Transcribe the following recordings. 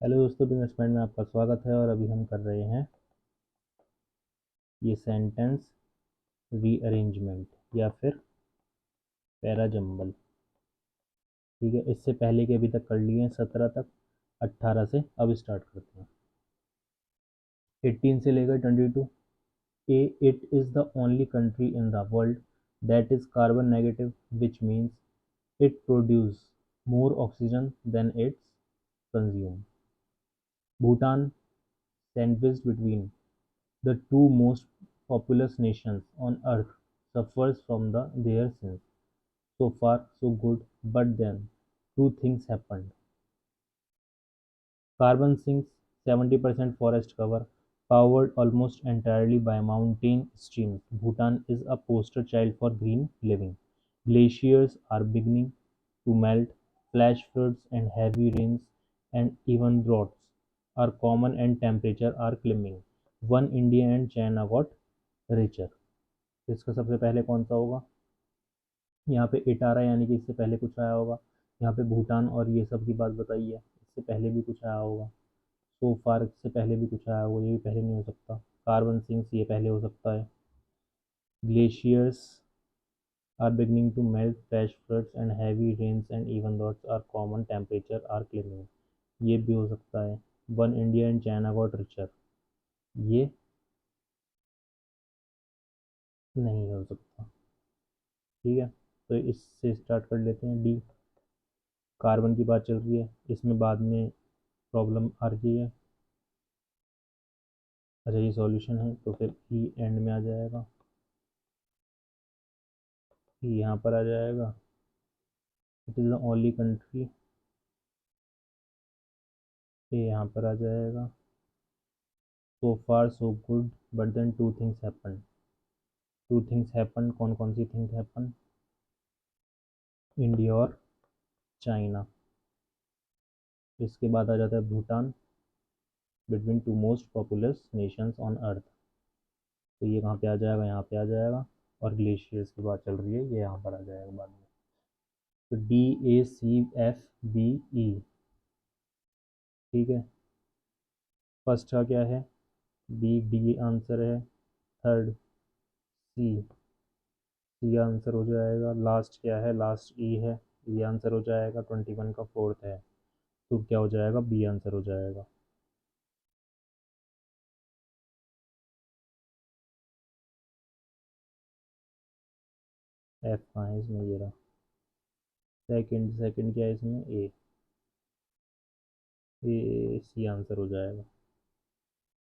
Hello दोस्तों, business mind में आपका स्वागत है। और अभी हम कर रहे हैं ये सेंटेंस रीअरेंजमेंट या फिर पैराजंबल। ठीक है, इससे पहले के अभी तक कर लिए हैं 17 तक। 18 से अब स्टार्ट करते हैं। 18 से लेकर 22। Uh it is the only country in the world that is carbon negative, which means it produce more oxygen than its consume. Bhutan, sandwiched between the two most populous nations on earth, suffers from their sins. So far, so good, but then two things happened. Carbon sinks, 70% forest cover, powered almost entirely by mountain streams. Bhutan is a poster child for green living. Glaciers are beginning to melt, flash floods and heavy rains and even droughts are common and temperature are climbing. One India and China got richer. इसका सबसे पहले कौन सा होगा? यहाँ पे इटारा यानी कि इससे पहले कुछ आया होगा। यहाँ पे भूटान और ये सब की बात बताई है, इससे पहले भी कुछ आया होगा। सो फार से पहले भी कुछ आया होगा, ये भी पहले नहीं हो सकता। कार्बन सिंक्स ये पहले हो सकता है। Glaciers are beginning to melt, flash floods and heavy rains and even though are common, temperature are climbing, ये भी हो सकता है। One India and China got richer, ये नहीं हो सकता। ठीक है, तो इससे स्टार्ट कर लेते हैं। डी, कार्बन की बात चल रही है, इसमें बाद में प्रॉब्लम आ रही है। अच्छा, ये सॉल्यूशन है तो फिर ई एंड में आ जाएगा। ई यहाँ पर आ जाएगा। It is the only country, ये यहाँ पर आ जाएगा। So far so good, but then two things happen. Two things happen, कौन कौन सी थिंग्स हैपन? इंडिया और चाइना। इसके बाद आ जाता है Bhutan, between two most populous nations on earth. तो ये कहाँ पे आ जाएगा? यहाँ पे आ जाएगा। और ग्लेशियर्स की बात चल रही है, ये यहाँ पर आ जाएगा बाद में। तो डी, ए, सी, एफ, बी, ई। ठीक है, फर्स्ट का क्या है? बी, डी आंसर है। थर्ड सी, सी आंसर हो जाएगा। लास्ट क्या है? लास्ट ई है, ये आंसर हो जाएगा। 21 का फोर्थ है, तो क्या हो जाएगा? बी आंसर हो जाएगा। एफ कहाँ है इसमें? ये रहा। सेकंड, सेकंड क्या है इसमें? ए सी आंसर हो जाएगा।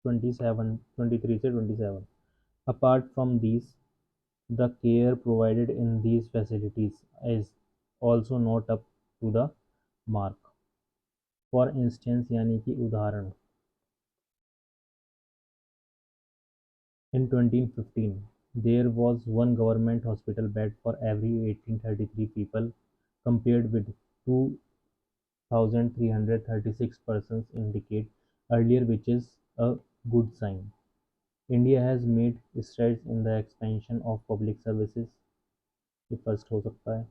27, 23 से 27। Apart from these, the care provided in these facilities is also not up to the mark. For instance यानी कि उदाहरण, in 2015 there was one government hospital bed for every 1833 people compared with 2336 persons in decade earlier, which is a good sign. India has made strides in the expansion of public services. ये first हो सकता है।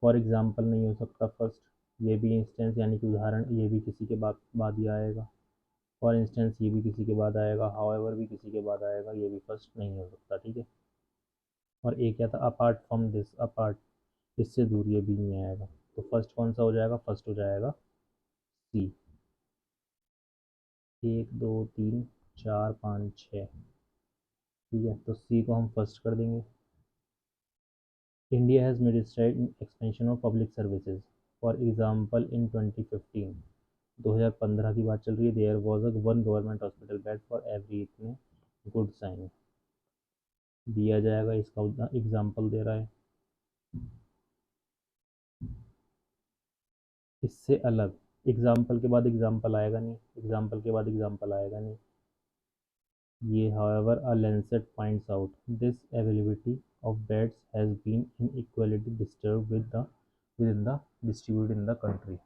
For example नहीं हो सकता first. ये भी instance यानी कि उदाहरण, ये भी किसी के बाद ही आएगा। फॉर इंस्टेंस ये भी किसी के बाद आएगा। हाउएवर भी किसी के बाद आएगा, ये भी फर्स्ट नहीं हो सकता। ठीक है, और एक क्या था? अपार्ट फ्रॉम दिस, अपार्ट, इससे दूर, ये भी नहीं आएगा। तो फर्स्ट कौन सा हो जाएगा? फर्स्ट हो जाएगा सी। 1 2 3 4 5 6। ठीक है, तो सी को हम फर्स्ट कर देंगे। India has made stride in expansion of public services. For example in 2015, 2015 की बात चल रही है, there was a one government hospital bed for every, इतने गुड साइन दिया जाएगा। इसका एग्जाम्पल दे रहा है। इससे अलग, एग्जाम्पल के बाद एग्जाम्पल आएगा नहीं, एग्जाम्पल के बाद एग्जाम्पल आएगा नहीं। ये however a Lancet finds out this availability of beds has been inequality disturbed within the distributed in the country।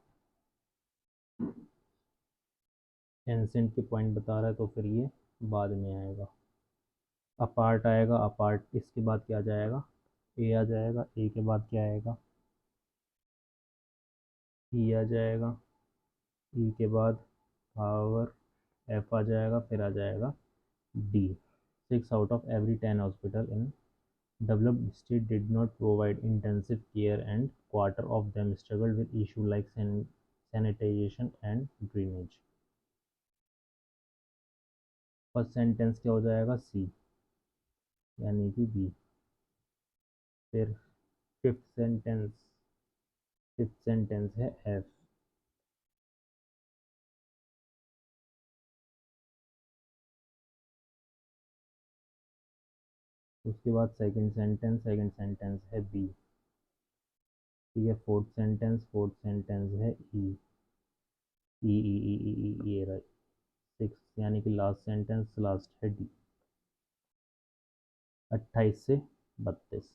Ancient के पॉइंट बता रहा है, तो फिर ये बाद में आएगा। अपार्ट आएगा, अपार्ट इसके बाद क्या आ जाएगा? ए आ जाएगा। ए के बाद क्या आएगा? ई आ जाएगा। ई के बाद हाउएवर एफ आ जाएगा, फिर आ जाएगा D. 6 out of every 10 hospital in developed state did not provide intensive care and quarter of them struggled with issues like sanitation and drainage। First sentence क्या हो जाएगा, सी यानी कि बी। फिर फिफ्थ सेंटेंस, फिफ्थ सेंटेंस है F. उसके बाद second sentence है बी। ठीक है, फोर्थ सेंटेंस है ई। ई ई ई ई ई ये रहा। सिक्स यानी कि लास्ट सेंटेंस लास्ट है डी। 28 से 32।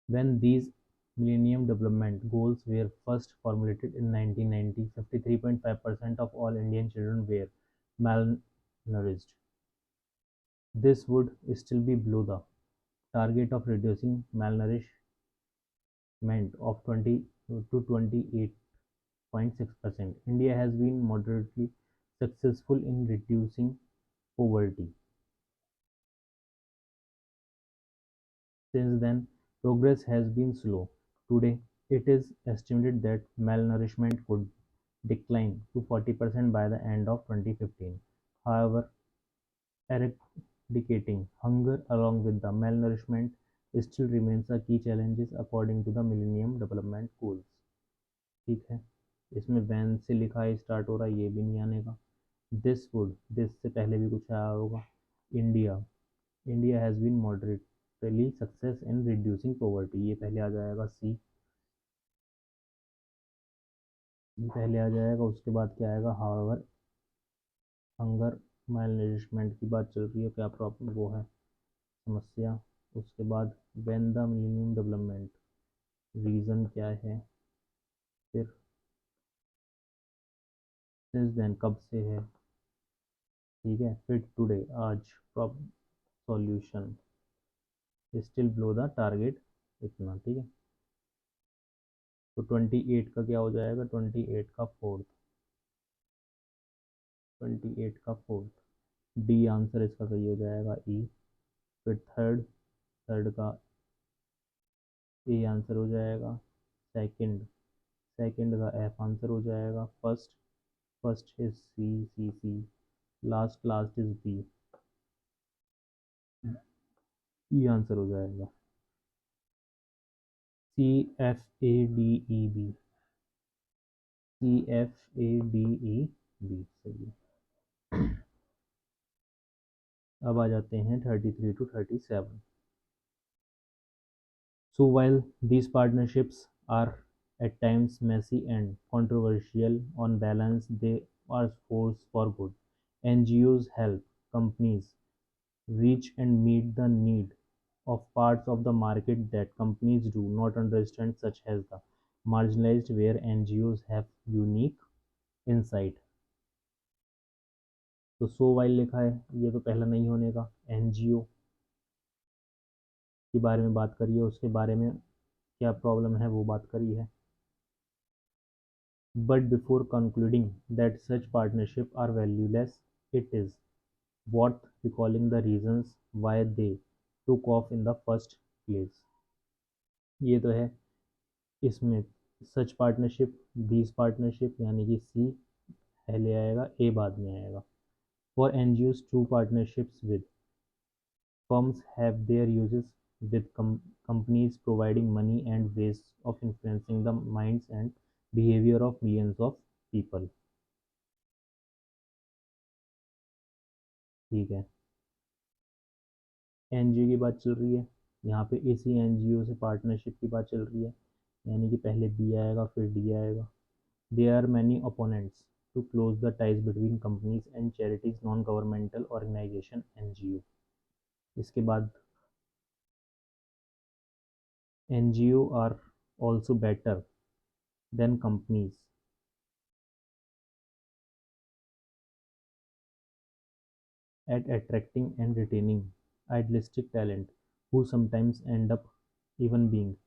When these Millennium Development Goals were first formulated in 1990, 53.5% of all Indian children were malnourished. This would still be below the target of reducing malnourishment of 20 to 28.6%. India has been moderately successful in reducing poverty. Since then, progress has been slow. Today, it is estimated that malnourishment could decline to 40% by the end of 2015. However, eradicating hunger along with the malnourishment still remains a key challenge according to the Millennium Development Goals। ठीक है, इसमें van से लिखा है start हो रहा है, ये भी नहीं आने का। दिस से पहले भी कुछ आया होगा। India India has been moderately success in reducing poverty, ये पहले आ जाएगा सी। ये पहले आ जाएगा। उसके बाद क्या आएगा, हाउएवर हंगर मालनरिशमेंट की बात चल रही है, क्या प्रॉब्लम वो है समस्या। उसके बाद when the millennium development, reason क्या है। फिर सिंस देन, कब से है। ठीक है, फिर टुडे, आज, problem solution, still below the target, इतना। ठीक है, तो 28 का क्या हो जाएगा, 28 का फोर्थ, 28 का फोर्थ डी आंसर इसका सही हो जाएगा ई। फिर थर्ड, थर्ड का ए आंसर हो जाएगा। सेकंड, सेकंड का एफ आंसर हो जाएगा। First, first is C C C. Last, last is B, E answer हो जाएगा। C F A D E B, C F A D E B, सही है। अब आ जाते हैं 33 to 37। So while these partnerships are at times messy and controversial, on balance they are force for good. NGOs help companies reach and meet the need of parts of the market that companies do not understand, such as the marginalized, where NGOs have unique insight। तो so while लिखा है, ये तो पहला नहीं होने का। NGO के बारे में बात करिए, उसके बारे में क्या प्रॉब्लम है वो बात करी है। But before concluding that such partnerships are valueless, it is worth recalling the reasons why they took off in the first place। ये तो है इसमें सच पार्टनरशिप, दीज पार्टनरशिप यानी कि सी पहले आएगा, ए बाद में आएगा। For NGOs true partnerships with firms have their uses, with companies providing money and ways of influencing the minds and behavior of millions of people। ठीक है, एनजीओ की बात चल रही है, यहाँ पे इसी एनजीओ से पार्टनरशिप की बात चल रही है, यानी कि पहले बी आएगा फिर डी आएगा। There are many opponents to close the ties between companies and charities, non governmental organisation, NGO. इसके बाद NGO are also better than companies at attracting and retaining idealistic talent, who sometimes end up even being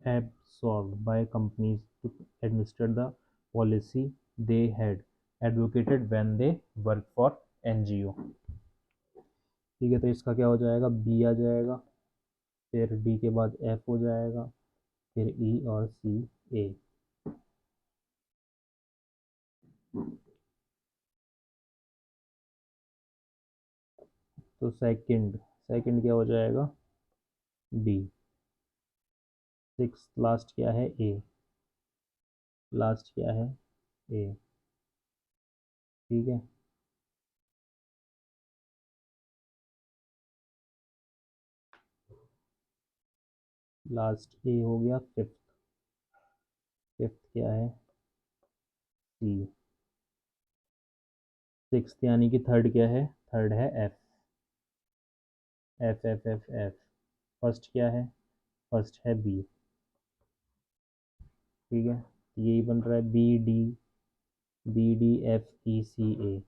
absorbed by companies to administer the policy they had advocated when they work for NGO। ठीक है, तो इसका क्या हो जाएगा, B आ जाएगा, फिर D के बाद एफ हो जाएगा, फिर ई और सी ए। तो सेकंड सेकंड क्या हो जाएगा, डी। सिक्स लास्ट क्या है, ए। लास्ट क्या है, ए। ठीक है, लास्ट ए हो गया। फिफ्थ, फिफ्थ क्या है, सी। सिक्स्थ यानी कि थर्ड क्या है, थर्ड है F. F F F F. First क्या है, फर्स्ट है बी। ठीक है, यही बन रहा है B D, B D F E C A.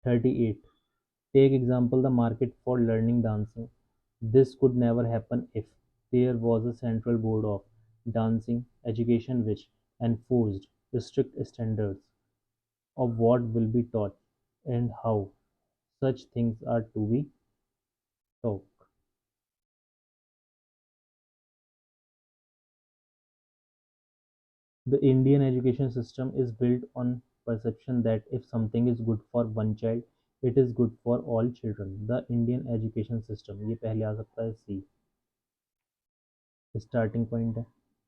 38, take example the market for learning dancing. This could never happen if there was a central board of dancing education which enforced strict standards of what will be taught and how such things are to be taught. The Indian education system is built on perception that if something is good for one child, it is good for all children. The Indian education system, ये पहले आ सकता है सी, starting point है।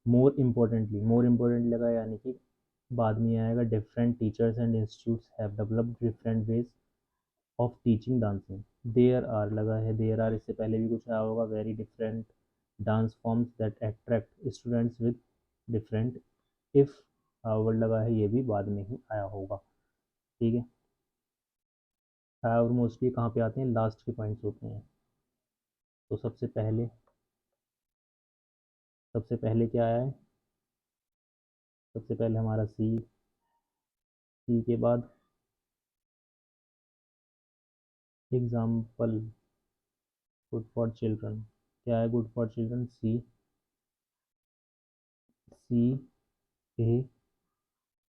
More importantly लगा यानी कि बाद में आएगा, different teachers and institutes have developed different ways of teaching dancing. There are लगा है, देयर आर इससे पहले भी कुछ आया होगा, very different dance forms that attract students with different. If हावर्ड लगा है, ये भी बाद में ही आया होगा। ठीक है, हावर मोस्टली कहाँ पे आते हैं, लास्ट के पॉइंट्स होते हैं। तो सबसे पहले क्या आया है, सबसे पहले हमारा सी। सी के बाद एग्जाम्पल गुड फॉर चिल्ड्रन, क्या है गुड फॉर चिल्ड्रन, सी। सी ए,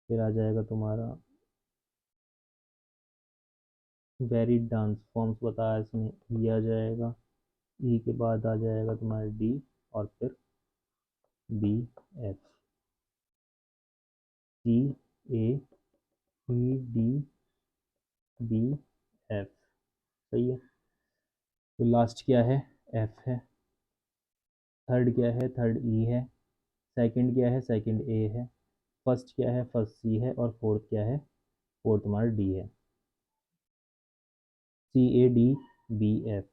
फिर आ जाएगा तुम्हारा वेरिड डांस फॉर्म्स बताया इसमें, ई आ जाएगा। ई के बाद आ जाएगा तुम्हारा डी, और फिर B F. C A E D B F, सही है। तो लास्ट क्या है, एफ है। थर्ड क्या है, थर्ड ई है। सेकंड क्या है, सेकंड ए है। फर्स्ट क्या है, फर्स्ट सी है। और फोर्थ क्या है, फोर्थ तुम्हारा डी है। C A D B F,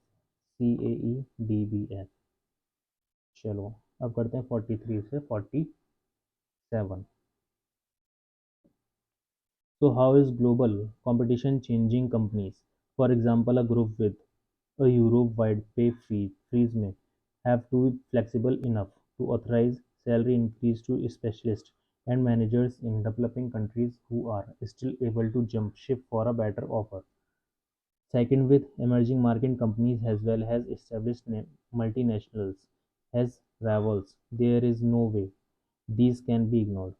C A E D B F. चलो अब करते हैं 43 से 47। So how is global competition changing companies? For example, a group with a Europe-wide pay freeze may have to be flexible enough to authorize salary increase to specialists and managers in developing countries who are still able to jump ship for a better offer. Second, with emerging market companies as well as established multinationals as rivals, there is no way these can be ignored.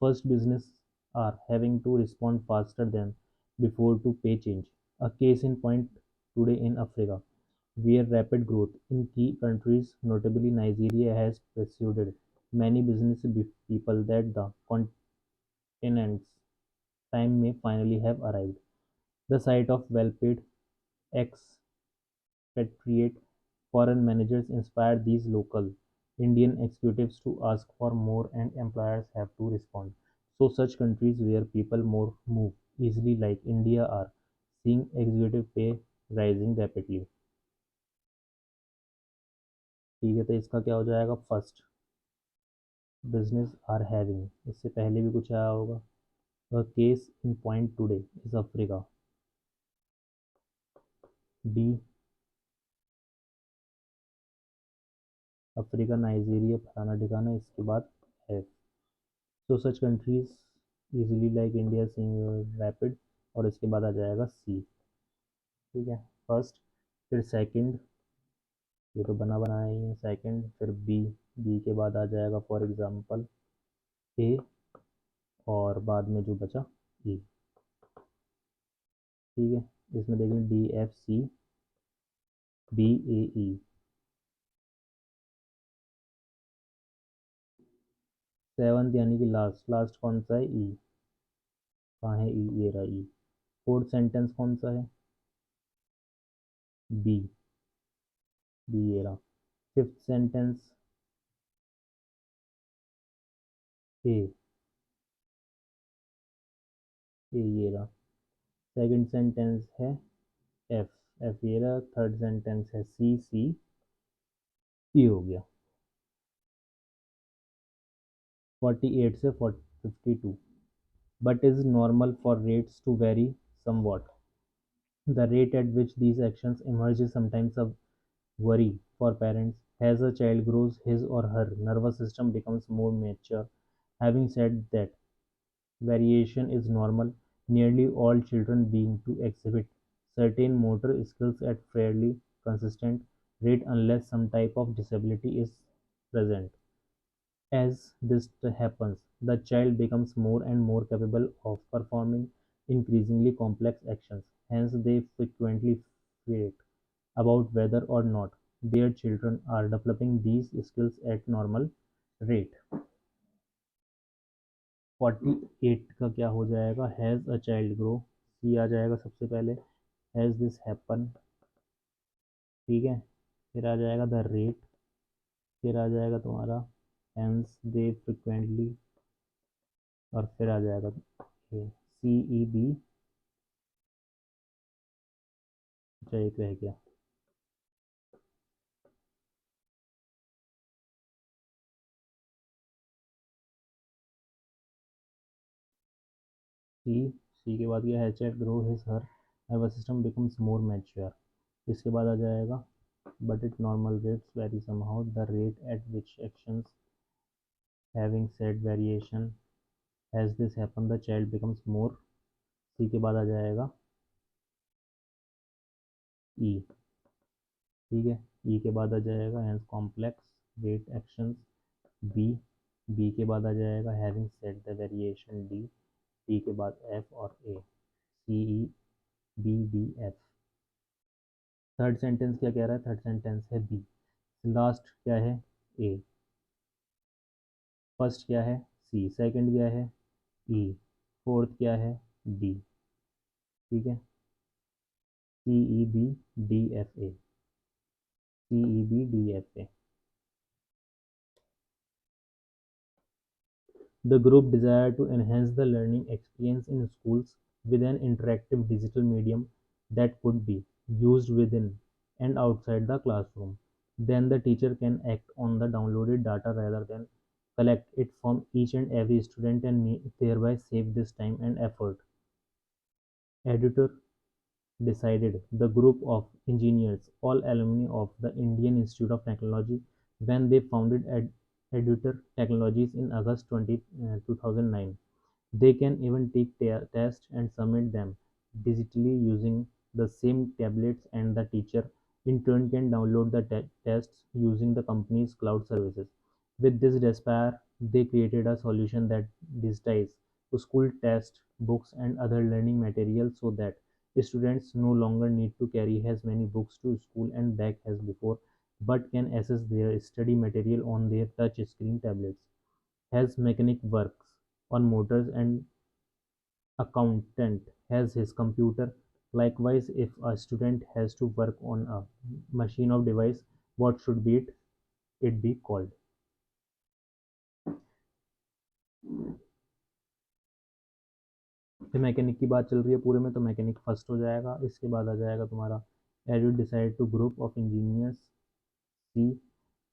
First, business are having to respond faster than before to pay change. A case in point today in Africa, where rapid growth in key countries, notably Nigeria, has persuaded many business people that the continent's time may finally have arrived. The sight of well-paid expatriate foreign managers inspire these local Indian executives to ask for more and employers have to respond. So such countries where people more move easily like India are seeing executive pay rising rapidly। ठीक है, तो इसका क्या हो जाएगा, first business are having, इससे पहले भी कुछ आया होगा। The case in point today is Africa. The Africa, Nigeria, फलाना ठिकाना, इसके बाद है। So such countries easily like India seeing rapid, और इसके बाद आ जाएगा सी। ठीक है, फर्स्ट, फिर सेकंड, ये तो बना बनाया ही है, सेकंड, फिर बी। बी के बाद आ जाएगा फॉर एग्जांपल ए, और बाद में जो बचा ई। ठीक है, इसमें देख लें डी एफ सी बी ए ई। सेवन्थ यानी कि लास्ट, लास्ट कौन सा है? ई। कहाँ है ई? ये रहा ई। फोर्थ सेंटेंस कौन सा है? बी। बी ये रहा। फिफ्थ सेंटेंस ए। ए ये रहा। सेकंड सेंटेंस है एफ। एफ ये रहा। थर्ड सेंटेंस है सी। सी ये हो गया। 48 से 52. But is normal for rates to vary somewhat. The rate at which these actions emerge is sometimes a worry for parents. As a child grows, his or her nervous system becomes more mature. Having said that, variation is normal. Nearly all children being to exhibit certain motor skills at fairly consistent rate unless some type of disability is present. As this happens, the child becomes more and more capable of performing increasingly complex actions. Hence, they frequently fret about whether or not their children are developing these skills at normal rate. 48 का क्या हो जाएगा? Has a child grow. C आ जाएगा सबसे पहले। Has this happen. ठीक है, फिर आ जाएगा द रेट। फिर आ जाएगा तुम्हारा हैंस दे फ्रिक्वेंटली। और फिर आ जाएगा सी ई बी। अच्छा एक रह गया। सी के बाद क्या है? Child grow his her nervous system becomes more mature. इसके बाद आ जाएगा but it normal rates very somehow the rate at which actions having said variation has this happen the child becomes more. C के बाद आ जाएगा ई। ठीक है, ई के बाद आ जाएगा hence complex rate actions. B. B के बाद आ जाएगा having said the variation. D. D के बाद एफ और A. C E B D F. Third sentence क्या कह रहा है? थर्ड सेंटेंस है बी। लास्ट क्या है? ए। फर्स्ट क्या है? सी। सेकंड क्या है? ई। फोर्थ क्या है? डी। ठीक है, C E B D F A. C E B D F A. The group desired to enhance the learning experience in schools with an interactive digital medium that could be used within and outside the classroom. Then the teacher can act on the downloaded data rather than collect it from each and every student and thereby save this time and effort. Editor decided. The group of engineers, all alumni of the Indian Institute of Technology, when they founded Eduter Technologies in August 2009. They can even take tests and submit them digitally using the same tablets, and the teacher in turn can download the tests using the company's cloud services. With this despair, they created a solution that digitizes school test books and other learning materials so that students no longer need to carry as many books to school and back as before, but can access their study material on their touch screen tablets. As mechanic works on motors and accountant has his computer. Likewise, if a student has to work on a machine or device, what should be it be called? तो mechanic की बात चल रही है पूरे में, तो mechanic first हो जाएगा। इसके बाद आ जाएगा तुम्हारा as you decide to group of engineers. C.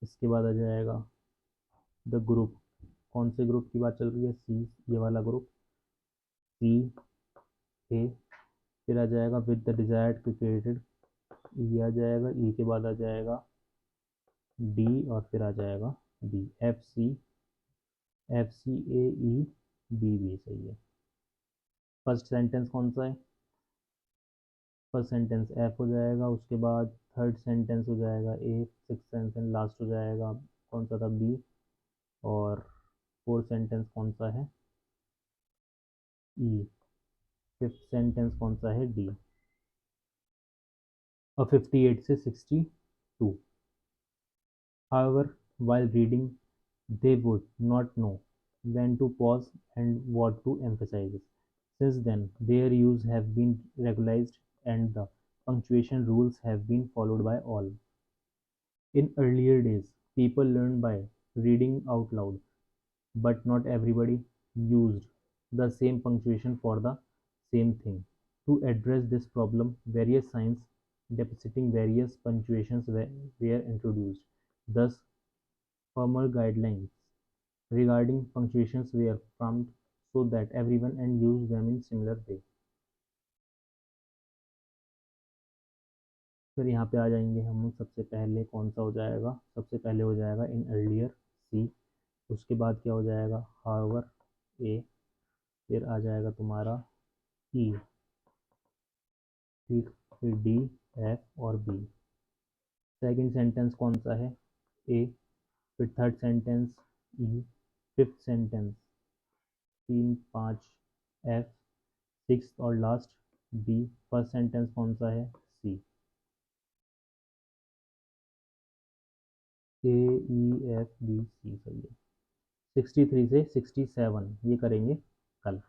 इसके बाद आ जाएगा द ग्रुप। कौन से ग्रुप की बात चल रही है? सी, ये वाला ग्रुप। सी ए। फिर आ जाएगा विद द डिजायर्ड क्रिएटेड। ई आ जाएगा। ई के बाद आ जाएगा डी और फिर आ जाएगा B. F C. F C A E B B सही है। फर्स्ट सेंटेंस कौन सा है? फर्स्ट सेंटेंस एफ हो जाएगा। उसके बाद थर्ड सेंटेंस हो जाएगा ए। सिक्स सेंटेंस लास्ट हो जाएगा कौन सा था? बी। और फोर्थ सेंटेंस कौन सा है? ई। फिफ्थ सेंटेंस कौन सा है? डी। और 58 से 62। However, while reading, they would not know when to pause and what to emphasize. Since then, their use have been regularized and the punctuation rules have been followed by all. In earlier days, people learned by reading out loud, but not everybody used the same punctuation for the same thing. To address this problem, various signs depicting various punctuations were introduced. Thus, firmer guidelines regarding punctuations were formed so that everyone and use them in similar way. फिर यहाँ पे आ जाएंगे हम। सबसे पहले कौन सा हो जाएगा? सबसे पहले हो जाएगा इन अर्लियर, सी। उसके बाद क्या हो जाएगा? However, A. फिर आ जाएगा तुम्हारा ई। ठीक। फिर डी, एफ और बी। सेकंड सेंटेंस कौन सा है? ए। फिर third sentence E. Fifth sentence 3 5 F. Six और लास्ट बी। फर्स्ट सेंटेंस कौन सा है? C. A, E, F, B, C. सही है। 63 से 67 ये करेंगे कल।